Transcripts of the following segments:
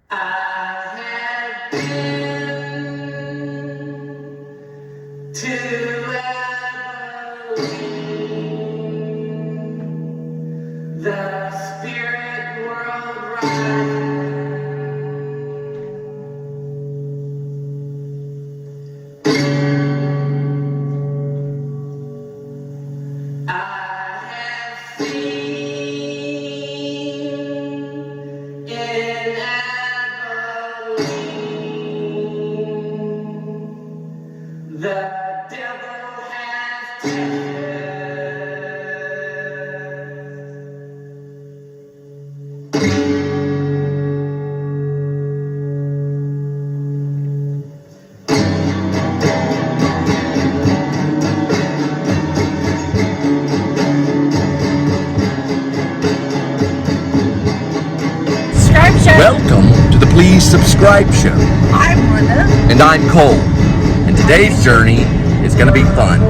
I have been to Abilene, the spirit world rising. I have seen in Abilene the devil has tested. Welcome to the Please Subscribe Show. I'm Linda. And I'm Cole. And today's journey is going to be fun.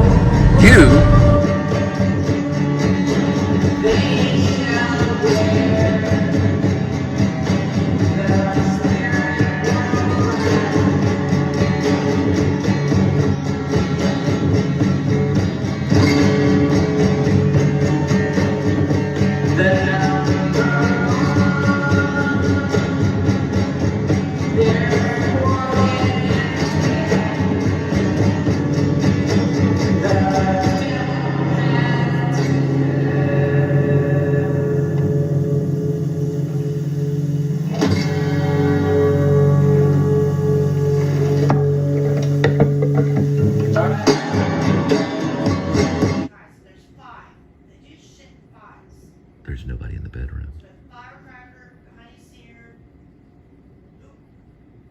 There's nobody in the bedroom. Firecracker, honey seared,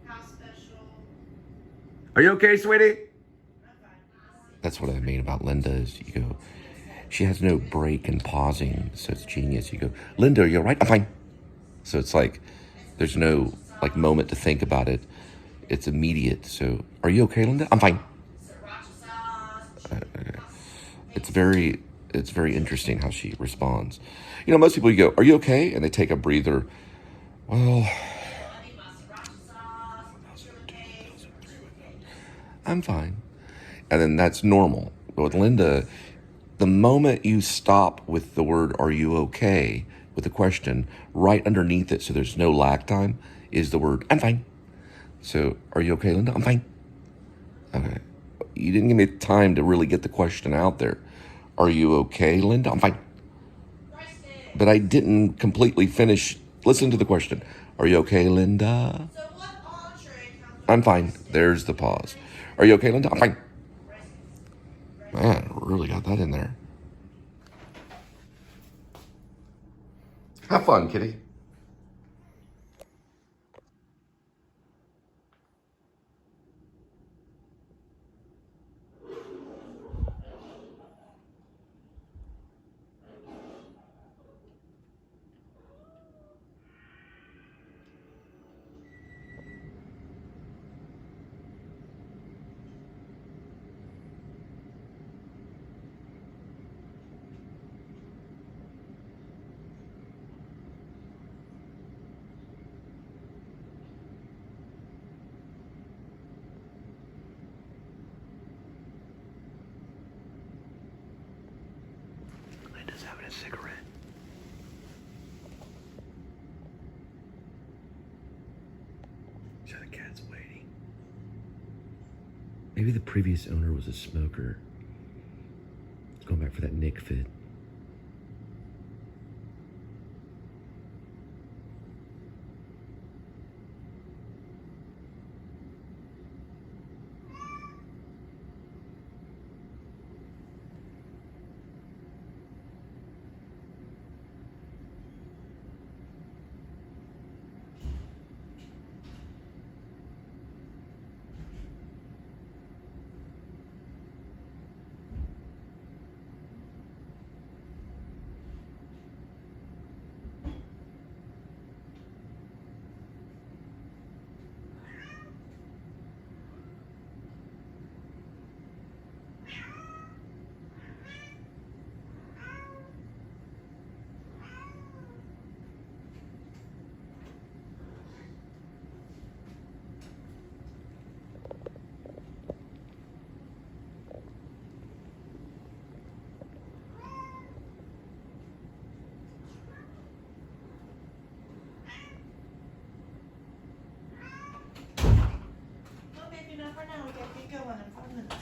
house special. Are you okay, sweetie? That's what I mean about Linda is you go, she has no break and pausing, so it's genius. You go, Linda, are you all right? I'm fine. So it's like, there's no like moment to think about it. It's immediate. So, are you okay, Linda? I'm fine. It's very interesting how she responds. You know, most people you go, are you okay? And they take a breather. Well, I'm fine. And then that's normal. But with Linda, the moment you stop with the word, are you okay? With a question, right underneath it, so there's no lag time, is the word, I'm fine. So, are you okay, Linda? I'm fine. Okay. You didn't give me time to really get the question out there. Are you okay, Linda? I'm fine. But I didn't completely finish. Listen to the question. Are you okay, Linda? I'm fine. There's the pause. Are you okay, Linda? I'm fine. Man, really got that in there. Have fun, kitty. Linda's having a cigarette. So the cat's waiting. Maybe the previous owner was a smoker. He's going back for that Nick fit. we gotta get going in 5 minutes.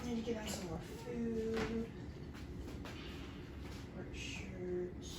Need to get out some more food. Work shirts.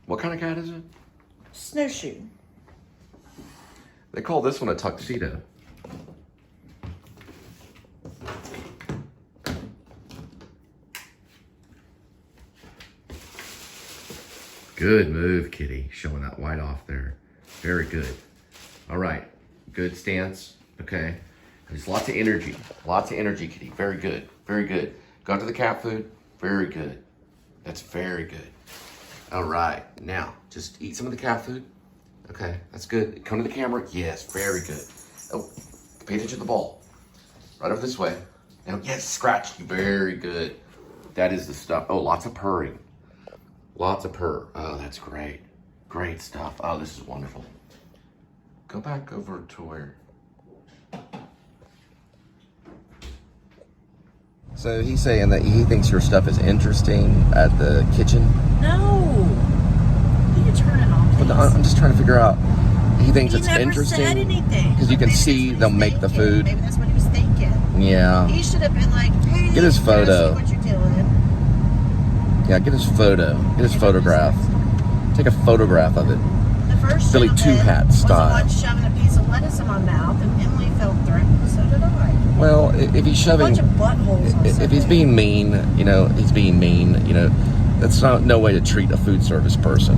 What kind of cat is it? Snowshoe. They call this one a tuxedo. Good move, kitty. Showing that white off there. Very good. All right. Good stance. Okay. There's lots of energy. Lots of energy, kitty. Very good. Very good. Got to the cat food. Very good. That's very good. All right. Now, just eat some of the cat food. Okay. That's good. Come to the camera. Yes. Very good. Oh, pay attention to the ball. Right over this way. Now, yes, scratch. Very good. That is the stuff. Oh, lots of purring. Lots of purr. Oh, that's great. Great stuff. Oh, this is wonderful. Go back over to where... So he's saying that he thinks your stuff is interesting at the kitchen. No. You can turn it off. But I'm just trying to figure out. He thinks He it's never interesting said anything. because you can Maybe see that's them what make he's the thinking. food. Maybe that's what he was thinking. Yeah. He should have been like, hey, Get his photo. I see what you're doing. Yeah. Get his photo. Get his photograph. Take a photograph of it. The first Billy gentleman Two-Hat was style. the one shoving a piece of lettuce in my mouth, and Emily felt threatened. So did I. Well, if he's A shoving, bunch of buttholes on if he's Sunday. being mean, you know, he's being mean. You know, that's not no way to treat a food service person.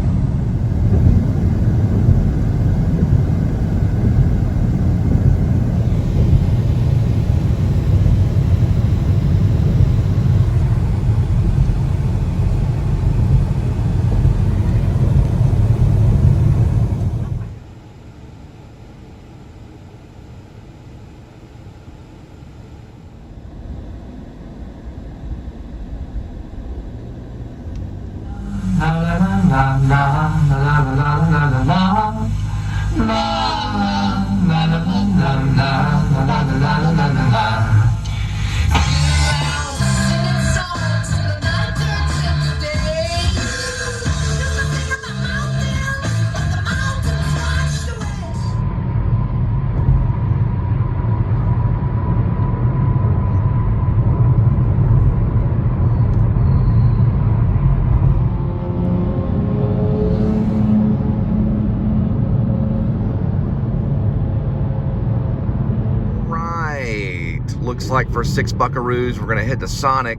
Looks like for 6 buckaroos, we're gonna head to Sonic,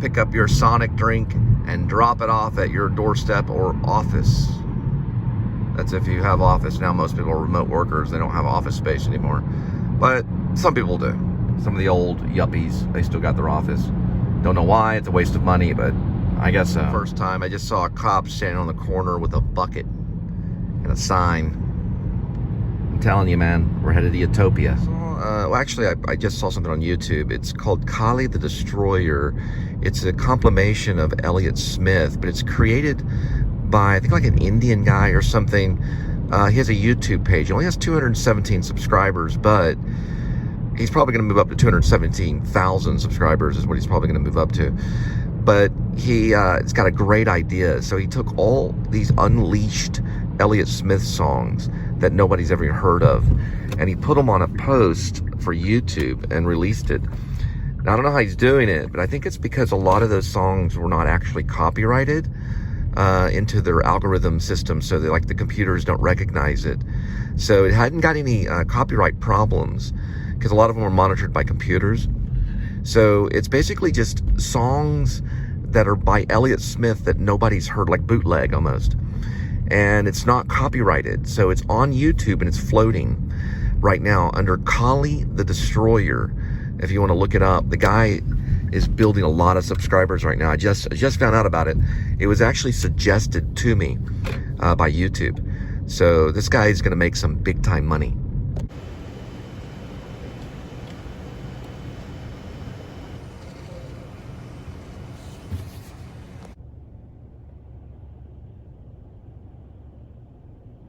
pick up your Sonic drink, and drop it off at your doorstep or office. That's if you have office. Now most people are remote workers, they don't have office space anymore. But some people do. Some of the old yuppies, they still got their office. Don't know why, it's a waste of money, but I guess so. First time, I just saw a cop standing on the corner with a bucket and a sign. I'm telling you, man, we're headed to Utopia. Well, actually, I just saw something on YouTube. It's called Kali the Destroyer. It's a compilation of Elliott Smith, but it's created by, I think, like an Indian guy or something. He has a YouTube page. He only has 217 subscribers, but he's probably going to move up to 217,000 subscribers is what he's probably going to move up to. But he's got a great idea. So he took all these unleashed Elliott Smith songs that nobody's ever heard of, and he put them on a post for YouTube and released it. Now, I don't know how he's doing it, but I think it's because a lot of those songs were not actually copyrighted into their algorithm system, so that like the computers don't recognize it. So it hadn't got any copyright problems because a lot of them were monitored by computers. So it's basically just songs that are by Elliott Smith that nobody's heard, like bootleg almost. And it's not copyrighted. So it's on YouTube and it's floating right now under Kali the Destroyer. If you want to look it up, the guy is building a lot of subscribers right now. I just found out about it. It was actually suggested to me by YouTube. So this guy is going to make some big time money.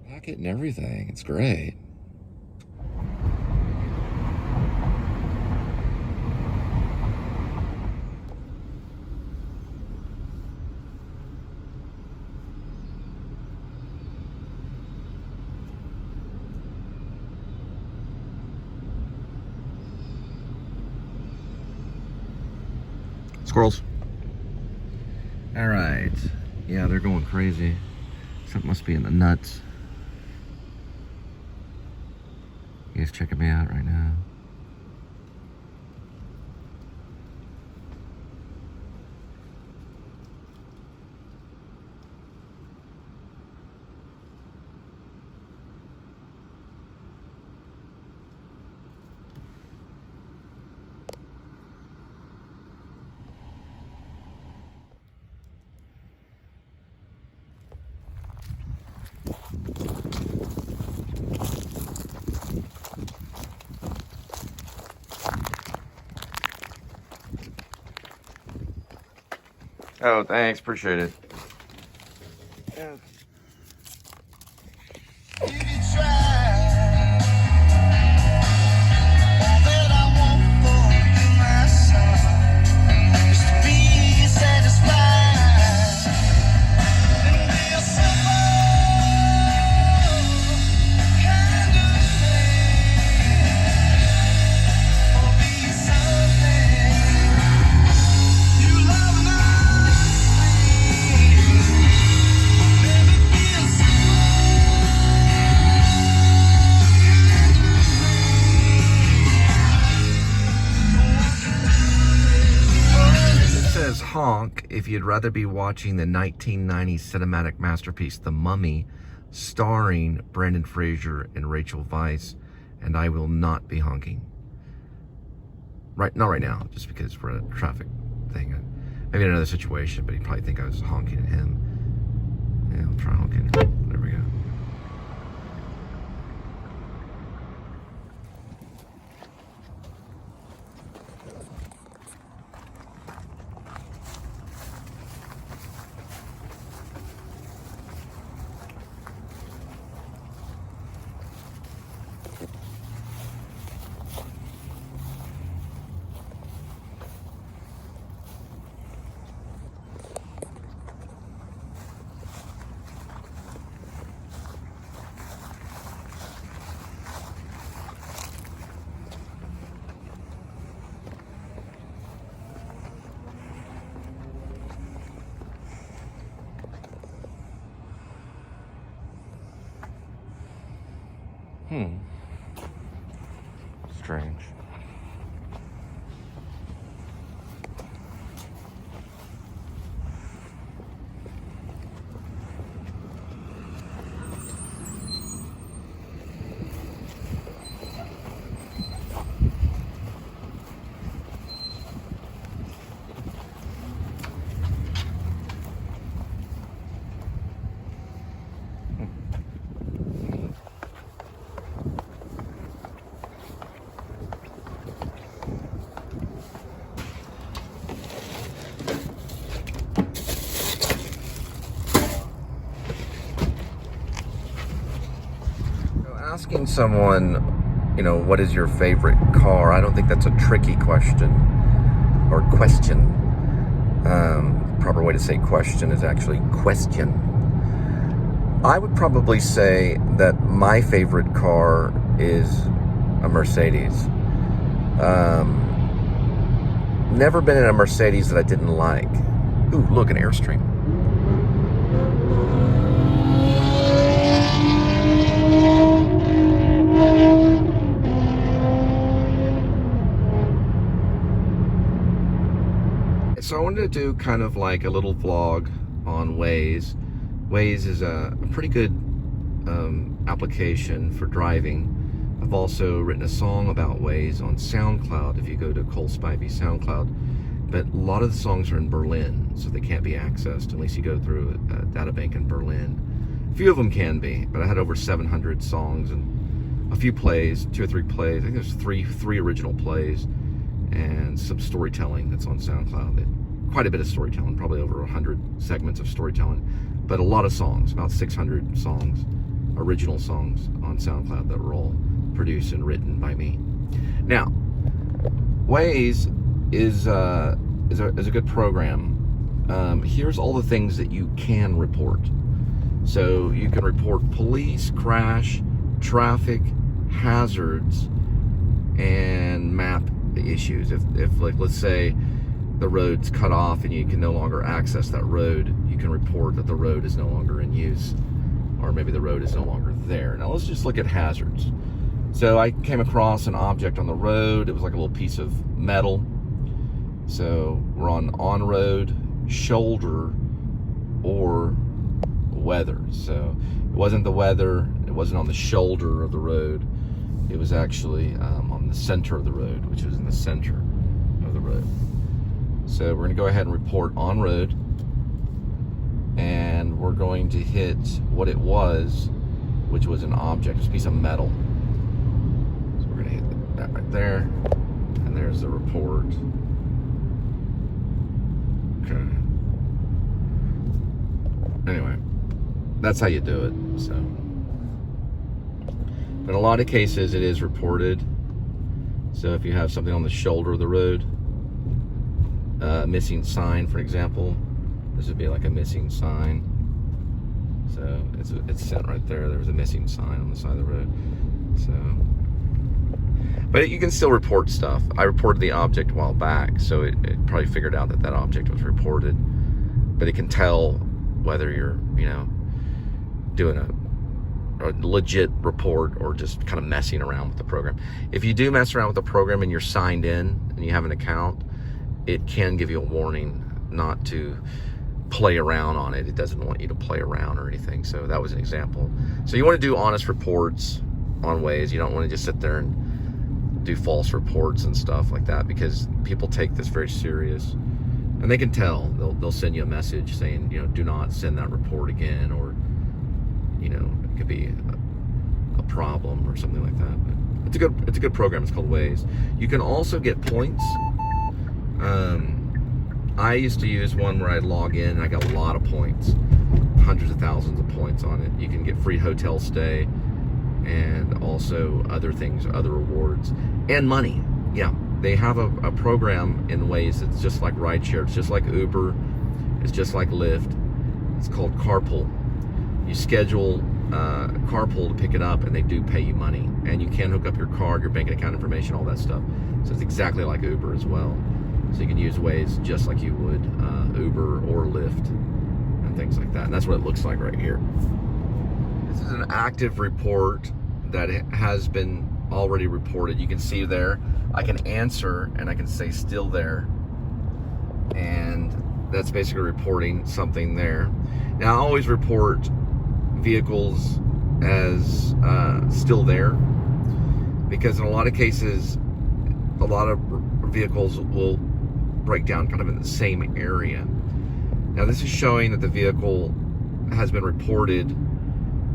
Pocket and everything. It's great. Squirrels. All right. Yeah, they're going crazy. Something must be in the nuts. You guys checking me out right now? Oh, thanks. Appreciate it. Yeah. Honk if you'd rather be watching the 1990 cinematic masterpiece The Mummy, starring Brendan Fraser and Rachel Weisz, and I will not be honking. Not right now, just because we're at a traffic thing. Maybe in another situation, but he'd probably think I was honking at him. Yeah, I'll try honking. There we go. Strange. Asking someone you know, what is your favorite car? I don't think that's a tricky question or question. Proper way to say question is actually question. I would probably say that my favorite car is a Mercedes. Never been in a Mercedes that I didn't like. Ooh, look, an Airstream. So I wanted to do kind of like a little vlog on Waze. Waze is a pretty good application for driving. I've also written a song about Waze on SoundCloud, if you go to Cole Spivey SoundCloud. But a lot of the songs are in Berlin, so they can't be accessed unless you go through a data bank in Berlin. A few of them can be, but I had over 700 songs and a few plays, 2 or 3 plays. I think there's three original plays and some storytelling that's on SoundCloud. Quite a bit of storytelling, probably over 100 segments of storytelling, but a lot of songs, about 600 songs, original songs on SoundCloud that were all produced and written by me. Now, Waze is a good program. Here's all the things that you can report. So you can report police, crash, traffic, hazards, and map issues. If like, let's say the road's cut off and you can no longer access that road, you can report that the road is no longer in use, or maybe the road is no longer there. Now let's just look at hazards. So I came across an object on the road. It was like a little piece of metal. So we're on road, shoulder, or weather. So it wasn't the weather, it wasn't on the shoulder of the road. It was actually on the center of the road, which was in the center of the road. So we're gonna go ahead and report on road, and we're going to hit what it was, which was an object, it's a piece of metal. So we're gonna hit that right there, and there's the report. Okay. Anyway, that's how you do it. So, but in a lot of cases, it is reported. So if you have something on the shoulder of the road, missing sign, for example, this would be like a missing sign. So it's set right there. There was a missing sign on the side of the road. So, but you can still report stuff. I reported the object a while back, so it probably figured out that object was reported. But it can tell whether you're, you know, doing a legit report or just kind of messing around with the program. If you do mess around with the program and you're signed in and you have an account, it can give you a warning not to play around on it. It doesn't want you to play around or anything. So that was an example. So you want to do honest reports on Waze. You don't want to just sit there and do false reports and stuff like that, because people take this very serious, and they can tell. They'll send you a message saying, you know, do not send that report again, or, you know, it could be a problem or something like that. But it's a good program. It's called Waze. You can also get points. I used to use one where I'd log in and I got a lot of points, hundreds of thousands of points on it. You can get free hotel stay and also other things, other rewards, and money. Yeah, they have a program in Waze that's just like rideshare. It's just like Uber. It's just like Lyft. It's called Carpool. You schedule Carpool to pick it up, and they do pay you money. And you can hook up your card, your bank account information, all that stuff. So it's exactly like Uber as well. So you can use Waze just like you would Uber or Lyft and things like that. And that's what it looks like right here. This is an active report that has been already reported. You can see there, I can answer and I can say still there. And that's basically reporting something there. Now I always report vehicles as still there, because in a lot of cases, a lot of vehicles will break down kind of in the same area. Now this is showing that the vehicle has been reported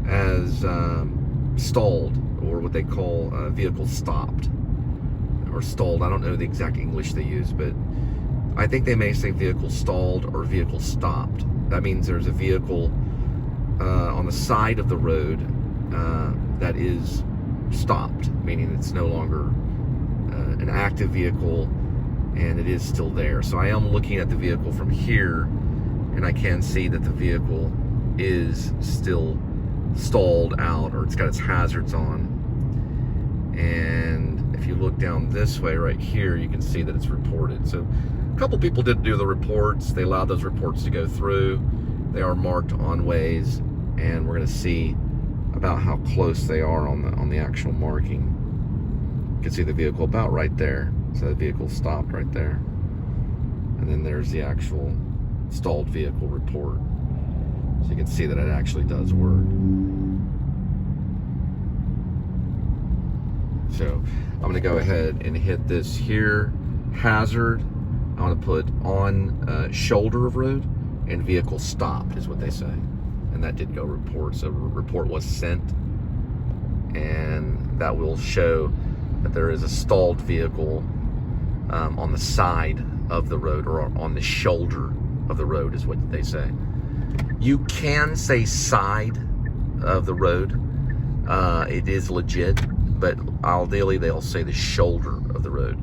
as stalled, or what they call vehicle stopped or stalled. I don't know the exact English they use, but I think they may say vehicle stalled or vehicle stopped. That means there's a vehicle on the side of the road that is stopped, meaning it's no longer an active vehicle, and it is still there. So I am looking at the vehicle from here, and I can see that the vehicle is still stalled out, or it's got its hazards on. And if you look down this way right here, you can see that it's reported. So a couple people did do the reports. They allowed those reports to go through. They are marked on Waze, and we're going to see about how close they are on the actual marking. You can see the vehicle about right there. So the vehicle stopped right there. And then there's the actual stalled vehicle report. So you can see that it actually does work. So I'm going to go ahead and hit this here, hazard. I'm going to put on shoulder of road, and vehicle stopped is what they say. And that did go report. So report was sent, and that will show that there is a stalled vehicle on the side of the road, or on the shoulder of the road is what they say. You can say side of the road. It is legit, but ideally they'll say the shoulder of the road.